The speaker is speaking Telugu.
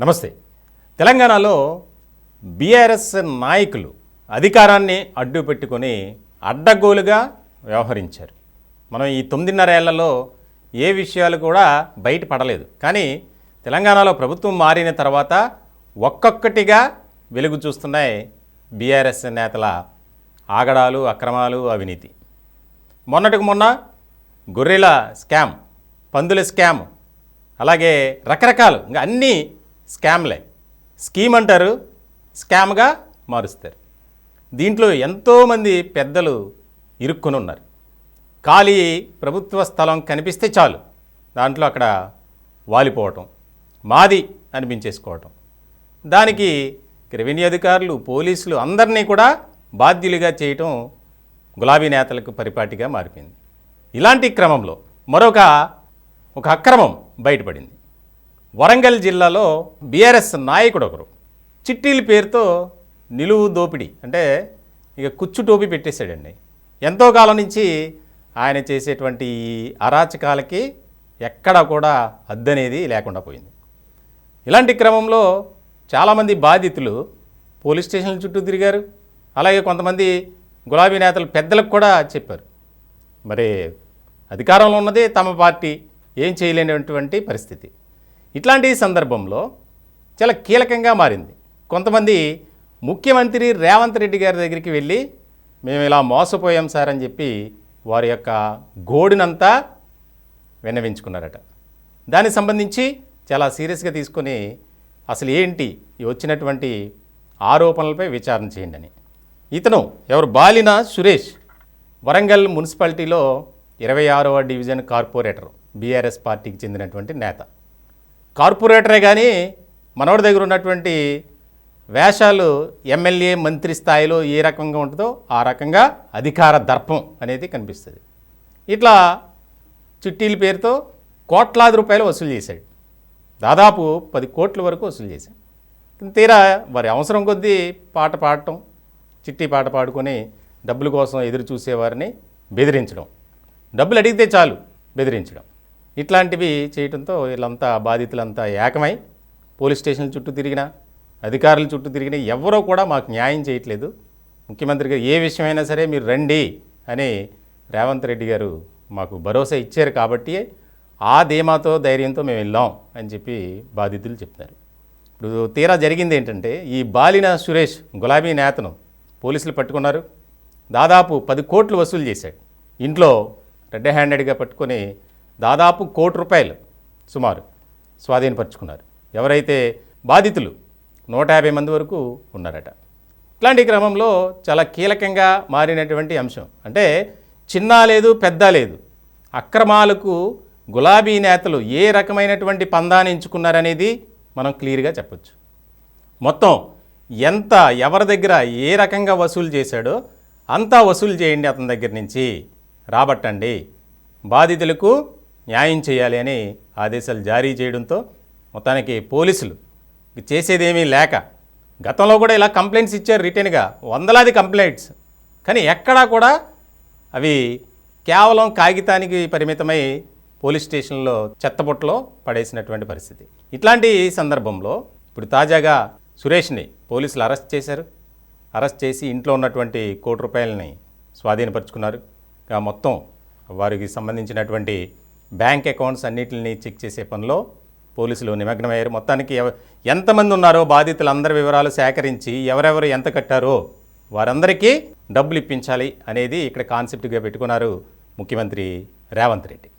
నమస్తే. తెలంగాణలో బీఆర్ఎస్ నాయకులు అధికారాన్ని అడ్డుపెట్టుకొని అడ్డగోలుగా వ్యవహరించారు. మనం ఈ 9.5 ఏళ్లలో ఏ విషయాలు కూడా బయటపడలేదు. కానీ తెలంగాణలో ప్రభుత్వం మారిన తర్వాత ఒక్కొక్కటిగా వెలుగు చూస్తున్నాయి బీఆర్ఎస్ నేతల ఆగడాలు, అక్రమాలు, అవినీతి. మొన్నటికి మొన్న గొర్రెల స్కామ్, పందుల స్కామ్, అలాగే రకరకాలు ఇంకా అన్నీ స్కామ్లే. స్కీమ్ అంటారు, స్కామ్గా మారుస్తారు. దీంట్లో ఎంతోమంది పెద్దలు ఇరుక్కుని ఉన్నారు. ఖాళీ ప్రభుత్వ స్థలం కనిపిస్తే చాలు దాంట్లో అక్కడ వాలిపోవటం, మాది అనిపించేసుకోవటం. దానికి రెవెన్యూ అధికారులు, పోలీసులు అందరినీ కూడా బాధ్యులుగా చేయటం గులాబీ నేతలకు పరిపాటిగా మారిపోయింది. ఇలాంటి క్రమంలో మరొక అక్రమం బయటపడింది. వరంగల్ జిల్లాలో బీఆర్ఎస్ నాయకుడు ఒకరు చిట్టీల పేరుతో నిలువు దోపిడీ, అంటే ఇక కుచ్చు టోపీ పెట్టేశాడండి. ఎంతో కాలం నుంచి ఆయన చేసేటువంటి అరాచకాలకి ఎక్కడా కూడా హద్దనేది లేకుండా పోయింది. ఇలాంటి క్రమంలో చాలామంది బాధితులు పోలీస్ స్టేషన్ల చుట్టూ తిరిగారు. అలాగే కొంతమంది గులాబీ నేతలు పెద్దలకు కూడా చెప్పారు. మరి అధికారంలో ఉన్నదే తమ పార్టీ, ఏం చేయలేనటువంటి పరిస్థితి. ఇట్లాంటి సందర్భంలో చాలా కీలకంగా మారింది. కొంతమంది ముఖ్యమంత్రి రేవంత్ రెడ్డి గారి దగ్గరికి వెళ్ళి మేము ఇలా మోసపోయాం సార్ అని చెప్పి వారి యొక్క గోడునంతా విన్నవించుకున్నారట. దానికి సంబంధించి చాలా సీరియస్గా తీసుకొని అసలు ఏంటి ఈ వచ్చినటువంటి ఆరోపణలపై విచారణ చేయండి అని. ఇతను ఎవరు? బాలిన సురేష్, వరంగల్ మున్సిపాలిటీలో 26వ డివిజన్ కార్పొరేటర్, బీఆర్ఎస్ పార్టీకి చెందినటువంటి నేత. కార్పొరేటరే కానీ మనోడి దగ్గర ఉన్నటువంటి వేషాలు ఎమ్మెల్యే, మంత్రి స్థాయిలో ఏ రకంగా ఉంటుందో ఆ రకంగా అధికార దర్పం అనేది కనిపిస్తుంది. ఇట్లా చిట్టీల పేరుతో కోట్లాది రూపాయలు వసూలు చేశాడు. దాదాపు 10 కోట్ల వరకు వసూలు చేశాడు. తీరా వారి అవసరం కొద్దీ పాట పాడటం, చిట్టి పాట పాడుకొని డబ్బుల కోసం ఎదురు చూసేవారిని బెదిరించడం, డబ్బులు అడిగితే చాలు బెదిరించడం, ఇట్లాంటివి చేయడంతో వీళ్ళంతా బాధితులంతా ఏకమై పోలీస్ స్టేషన్ల చుట్టూ తిరిగినా, అధికారుల చుట్టూ తిరిగినా ఎవరో కూడా మాకు న్యాయం చేయట్లేదు, ముఖ్యమంత్రి గారు ఏ విషయమైనా సరే మీరు రండి అని రేవంత్ రెడ్డి గారు మాకు భరోసా ఇచ్చారు కాబట్టి ఆ ధీమాతో, ధైర్యంతో మేము వెళ్ళాం అని చెప్పి బాధితులు చెప్తున్నారు. ఇప్పుడు తీరా జరిగింది ఏంటంటే, ఈ బాలిన సురేష్ గులాబీ నేతను పోలీసులు పట్టుకున్నారు. దాదాపు 10 కోట్లు వసూలు చేశాడు. ఇంట్లో రెడ్ హ్యాండెడ్గా పట్టుకొని దాదాపు 1 కోటి రూపాయలు సుమారు స్వాధీనపరుచుకున్నారు. ఎవరైతే బాధితులు 150 మంది వరకు ఉన్నారట. ఇట్లాంటి క్రమంలో చాలా కీలకంగా మారినటువంటి అంశం అంటే చిన్న లేదు, పెద్ద లేదు, అక్రమాలకు గులాబీ నేతలు ఏ రకమైనటువంటి పందాన్ని ఎంచుకున్నారనేది మనం క్లియర్గా చెప్పచ్చు. మొత్తం ఎంత, ఎవరి దగ్గర ఏ రకంగా వసూలు చేశాడో అంతా వసూలు చేయండి, అతని దగ్గర నుంచి రాబట్టండి, బాధితులకు న్యాయం చేయాలి అని ఆదేశాలు జారీ చేయడంతో మొత్తానికి పోలీసులు చేసేదేమీ లేక, గతంలో కూడా ఇలా కంప్లైంట్స్ ఇచ్చారు రిటర్న్గా, వందలాది కంప్లైంట్స్, కానీ ఎక్కడా కూడా అవి కేవలం కాగితానికి పరిమితమై పోలీస్ స్టేషన్లో చెత్తబుట్టలో పడేసినటువంటి పరిస్థితి. ఇట్లాంటి సందర్భంలో ఇప్పుడు తాజాగా సురేష్ని పోలీసులు అరెస్ట్ చేశారు. అరెస్ట్ చేసి ఇంట్లో ఉన్నటువంటి 1 కోటి రూపాయలని స్వాధీనపరుచుకున్నారు. మొత్తం వారికి సంబంధించినటువంటి బ్యాంక్ అకౌంట్స్ అన్నిటిని చెక్ చేసే పనిలో పోలీసులు నిమగ్నమయ్యారు. మొత్తానికి ఎంతమంది ఉన్నారో బాధితులందరి వివరాలు సేకరించి ఎవరెవరు ఎంత కట్టారో వారందరికీ డబ్బులు ఇప్పించాలి అనేది ఇక్కడ కాన్సెప్ట్గా పెట్టుకున్నారు ముఖ్యమంత్రి రేవంత్ రెడ్డి.